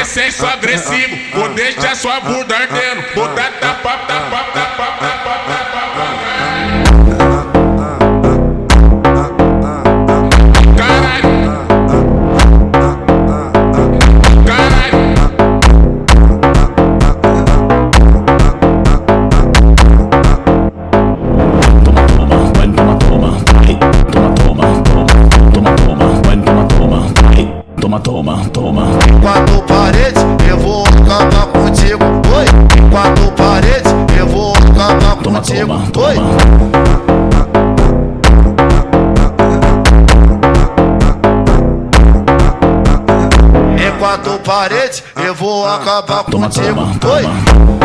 senso agressivo, vou deixar sua bunda ardendo, vou dar tapa, tapa, tapa, tapa, tapa. Caralho, caralho. Toma. Quatro paredes, eu vou acabar contigo. Oi, quatro paredes, eu vou acabar contigo. Oi. Em quatro paredes, eu vou acabar contigo. Oi.